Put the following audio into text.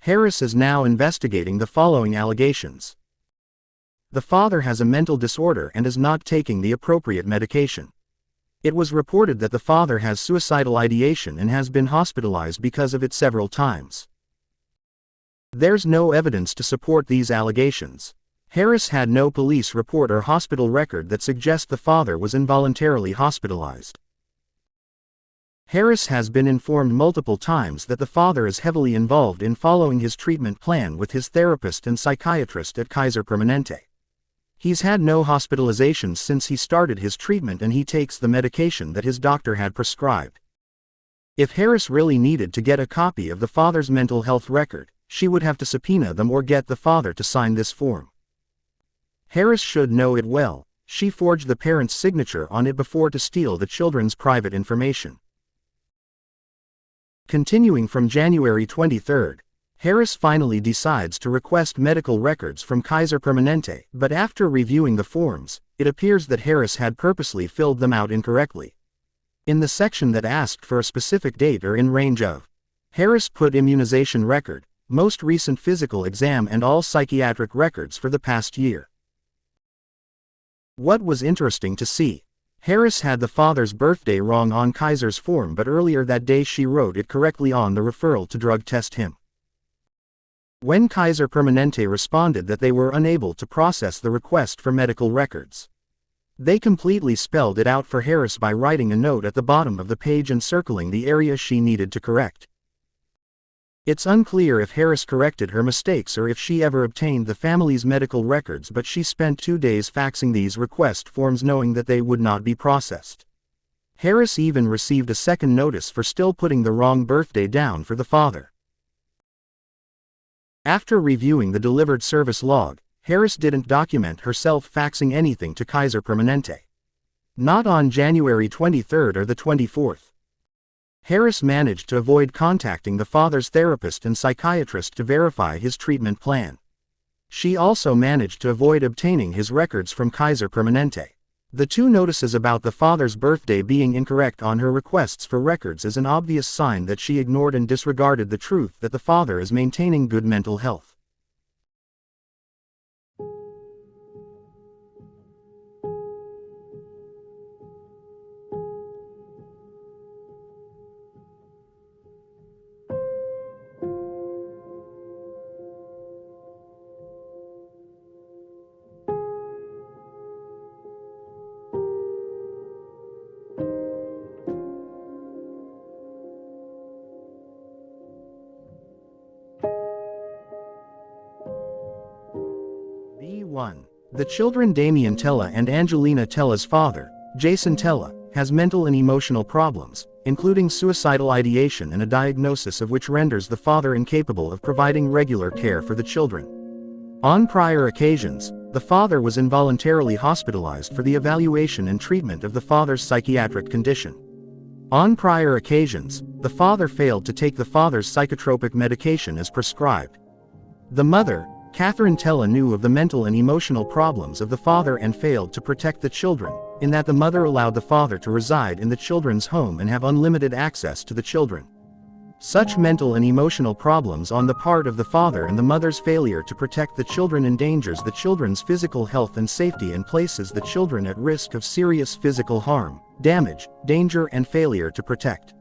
Harris is now investigating the following allegations. The father has a mental disorder and is not taking the appropriate medication. It was reported that the father has suicidal ideation and has been hospitalized because of it several times. There's no evidence to support these allegations. Harris had no police report or hospital record that suggests the father was involuntarily hospitalized. Harris has been informed multiple times that the father is heavily involved in following his treatment plan with his therapist and psychiatrist at Kaiser Permanente. He's had no hospitalizations since he started his treatment and he takes the medication that his doctor had prescribed. If Harris really needed to get a copy of the father's mental health record, she would have to subpoena them or get the father to sign this form. Harris should know it well. She forged the parent's signature on it before to steal the children's private information. Continuing from January 23, Harris finally decides to request medical records from Kaiser Permanente, but after reviewing the forms, it appears that Harris had purposely filled them out incorrectly. In the section that asked for a specific date or in range of, Harris put immunization record, most recent physical exam and all psychiatric records for the past year. What was interesting to see, Harris had the father's birthday wrong on Kaiser's form, but earlier that day she wrote it correctly on the referral to drug test him. When Kaiser Permanente responded that they were unable to process the request for medical records, they completely spelled it out for Harris by writing a note at the bottom of the page and circling the area she needed to correct. It's unclear if Harris corrected her mistakes or if she ever obtained the family's medical records, but she spent 2 days faxing these request forms knowing that they would not be processed. Harris even received a second notice for still putting the wrong birthday down for the father. After reviewing the delivered service log, Harris didn't document herself faxing anything to Kaiser Permanente. Not on January 23 or the 24th. Harris managed to avoid contacting the father's therapist and psychiatrist to verify his treatment plan. She also managed to avoid obtaining his records from Kaiser Permanente. The 2 notices about the father's birthday being incorrect on her requests for records is an obvious sign that she ignored and disregarded the truth that the father is maintaining good mental health. B1. The children Damien Tella and Angelina Tella's father, Jason Tella, has mental and emotional problems, including suicidal ideation and a diagnosis of which renders the father incapable of providing regular care for the children. On prior occasions, the father was involuntarily hospitalized for the evaluation and treatment of the father's psychiatric condition. On prior occasions, the father failed to take the father's psychotropic medication as prescribed. The mother, Catherine Tella, knew of the mental and emotional problems of the father and failed to protect the children, in that the mother allowed the father to reside in the children's home and have unlimited access to the children. Such mental and emotional problems on the part of the father and the mother's failure to protect the children endangers the children's physical health and safety and places the children at risk of serious physical harm, damage, danger and failure to protect.